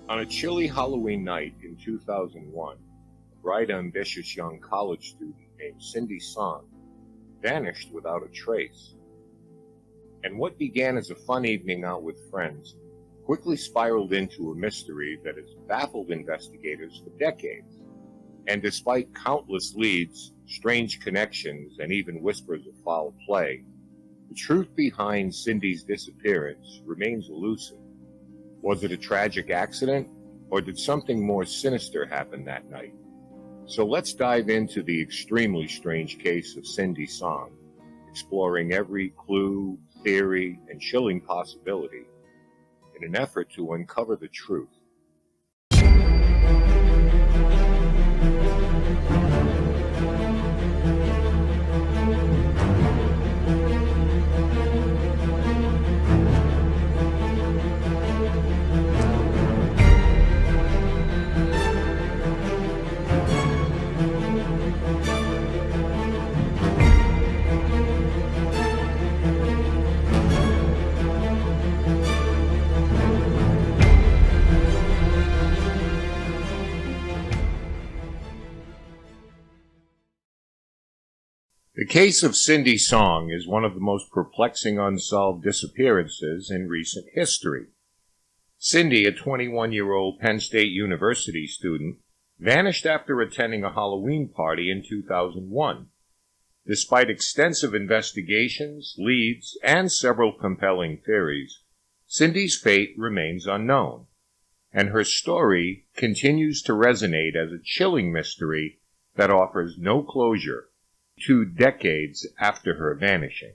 On a chilly Halloween night in 2001, a bright, ambitious young college student named Cindy Song vanished without a trace. And what began as a fun evening out with friends quickly spiraled into a mystery that has baffled investigators for decades. And despite countless leads, strange connections, and even whispers of foul play, the truth behind Cindy's disappearance remains elusive. Was it a tragic accident, or did something more sinister happen that night? So let's dive into the extremely strange case of Cindy Song, exploring every clue, theory, and chilling possibility in an effort to uncover the truth. The case of Cindy Song is one of the most perplexing unsolved disappearances in recent history. Cindy, a 21-year-old Penn State University student, vanished after attending a Halloween party in 2001. Despite extensive investigations, leads, and several compelling theories, Cindy's fate remains unknown, and her story continues to resonate as a chilling mystery that offers no closure 2 decades after her vanishing.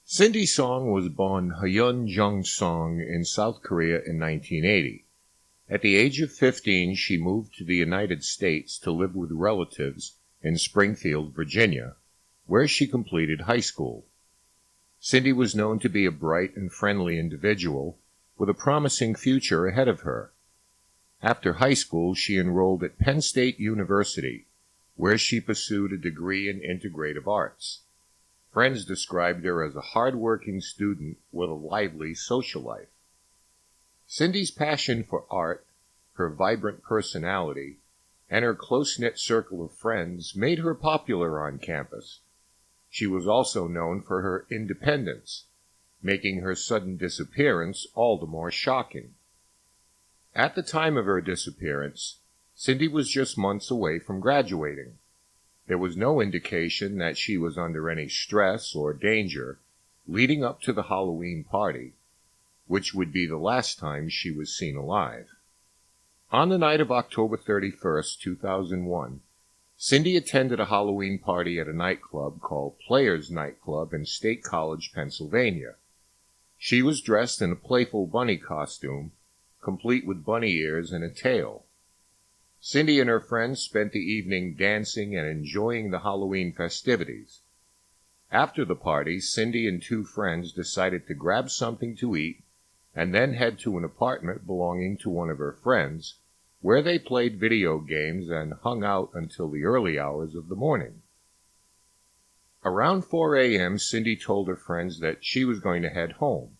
Cindy Song was born Hyun Jung Song in South Korea in 1980. At the age of 15, she moved to the United States to live with relatives in Springfield, Virginia, where she completed high school. Cindy was known to be a bright and friendly individual with a promising future ahead of her. After high school, she enrolled at Penn State University, where she pursued a degree in integrative arts. Friends described her as a hard-working student with a lively social life. Cindy's passion for art, her vibrant personality, and her close-knit circle of friends made her popular on campus. She was also known for her independence, making her sudden disappearance all the more shocking. At the time of her disappearance, Cindy was just months away from graduating. There was no indication that she was under any stress or danger leading up to the Halloween party, which would be the last time she was seen alive. On the night of October 31st, 2001, Cindy attended a Halloween party at a nightclub called Players Nightclub in State College, Pennsylvania. She was dressed in a playful bunny costume, complete with bunny ears and a tail. Cindy and her friends spent the evening dancing and enjoying the Halloween festivities. After the party, Cindy and 2 friends decided to grab something to eat and then head to an apartment belonging to one of her friends, where they played video games and hung out until the early hours of the morning. Around 4 a.m., Cindy told her friends that she was going to head home.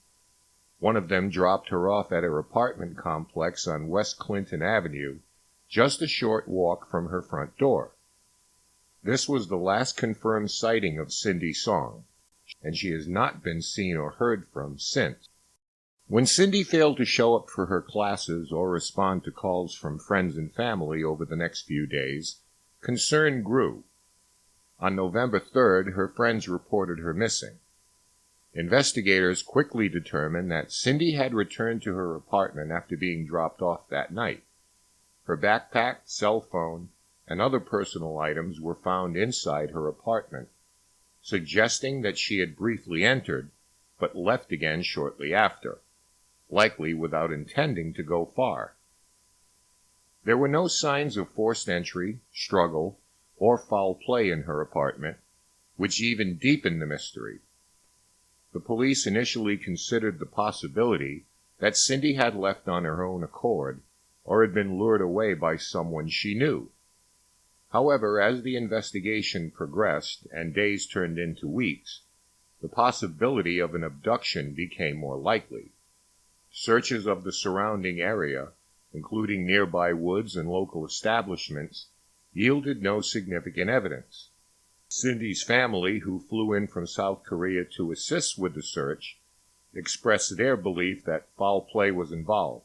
One of them dropped her off at her apartment complex on West Clinton Avenue, just a short walk from her front door. This was the last confirmed sighting of Cindy Song, and she has not been seen or heard from since. When Cindy failed to show up for her classes or respond to calls from friends and family over the next few days, concern grew. On November 3rd, her friends reported her missing. Investigators quickly determined that Cindy had returned to her apartment after being dropped off that night. Her backpack, cell phone, and other personal items were found inside her apartment, suggesting that she had briefly entered, but left again shortly after, likely without intending to go far. There were no signs of forced entry, struggle, or foul play in her apartment, which even deepened the mystery. The police initially considered the possibility that Cindy had left on her own accord, or had been lured away by someone she knew. However, as the investigation progressed and days turned into weeks, the possibility of an abduction became more likely. Searches of the surrounding area including nearby woods and local establishments, yielded no significant evidence. Cindy's family, who flew in from South Korea to assist with the search, expressed their belief that foul play was involved,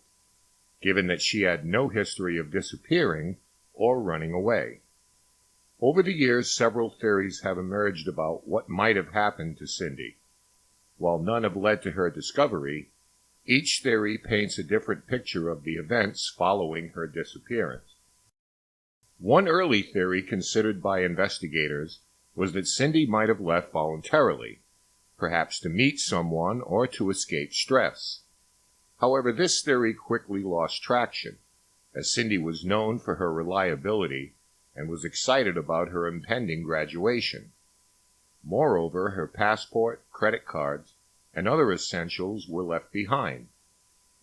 given that she had no history of disappearing or running away. Over the years, several theories have emerged about what might have happened to Cindy. While none have led to her discovery, each theory paints a different picture of the events following her disappearance. One early theory considered by investigators was that Cindy might have left voluntarily, perhaps to meet someone or to escape stress. However, this theory quickly lost traction, as Cindy was known for her reliability and was excited about her impending graduation. Moreover, her passport, credit cards, and other essentials were left behind,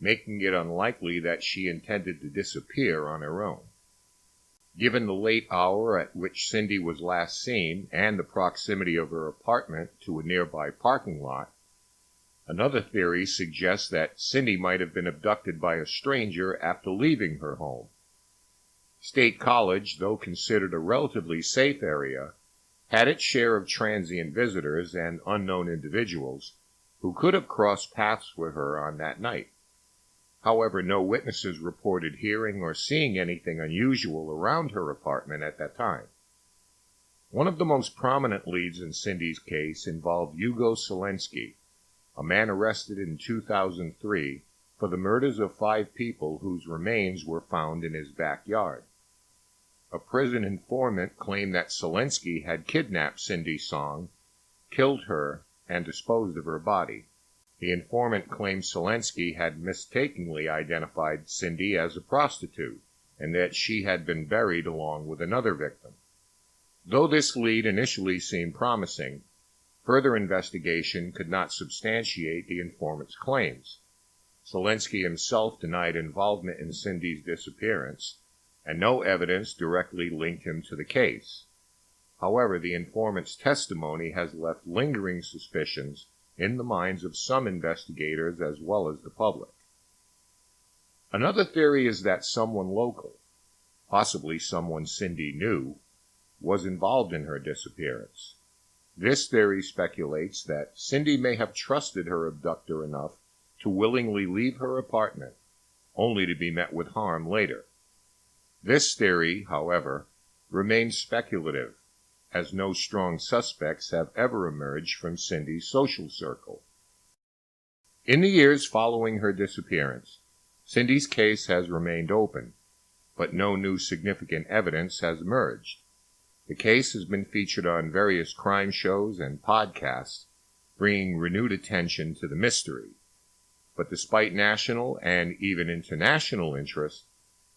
making it unlikely that she intended to disappear on her own. Given the late hour at which Cindy was last seen and the proximity of her apartment to a nearby parking lot, another theory suggests that Cindy might have been abducted by a stranger after leaving her home. State College, though considered a relatively safe area, had its share of transient visitors and unknown individuals who could have crossed paths with her on that night. However, no witnesses reported hearing or seeing anything unusual around her apartment at that time. One of the most prominent leads in Cindy's case involved Hugo Selensky, a man arrested in 2003 for the murders of 5 people whose remains were found in his backyard. A prison informant claimed that Selensky had kidnapped Cindy Song, killed her, and disposed of her body. The informant claimed Selensky had mistakenly identified Cindy as a prostitute, and that she had been buried along with another victim. Though this lead initially seemed promising, further investigation could not substantiate the informant's claims. Selensky himself denied involvement in Cindy's disappearance, and no evidence directly linked him to the case. However, the informant's testimony has left lingering suspicions in the minds of some investigators as well as the public. Another theory is that someone local, possibly someone Cindy knew, was involved in her disappearance. This theory speculates that Cindy may have trusted her abductor enough to willingly leave her apartment, only to be met with harm later. This theory, however, remains speculative, as no strong suspects have ever emerged from Cindy's social circle. In the years following her disappearance, Cindy's case has remained open, but no new significant evidence has emerged. The case has been featured on various crime shows and podcasts, bringing renewed attention to the mystery. But despite national and even international interest,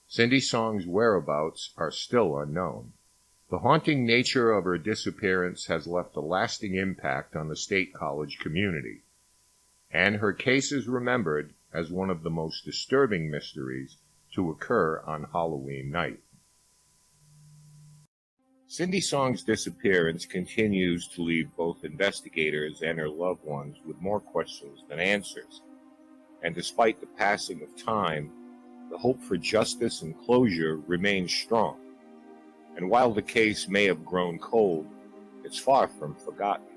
Cindy Song's whereabouts are still unknown. The haunting nature of her disappearance has left a lasting impact on the State College community, and her case is remembered as one of the most disturbing mysteries to occur on Halloween night. Cindy Song's disappearance continues to leave both investigators and her loved ones with more questions than answers, and despite the passing of time, the hope for justice and closure remains strong. And while the case may have grown cold, it's far from forgotten.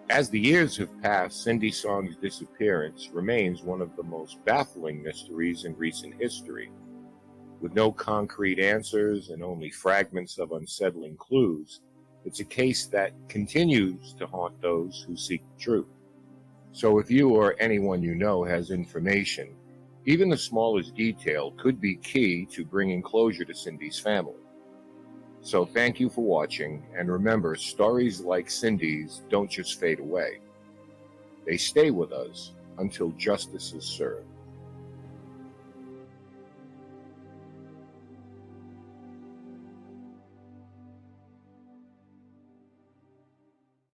As the years have passed, Cindy Song's disappearance remains one of the most baffling mysteries in recent history. With no concrete answers and only fragments of unsettling clues, it's a case that continues to haunt those who seek the truth. So if you or anyone you know has information, even the smallest detail could be key to bringing closure to Cindy's family. So thank you for watching, and remember, stories like Cindy's don't just fade away. They stay with us until justice is served.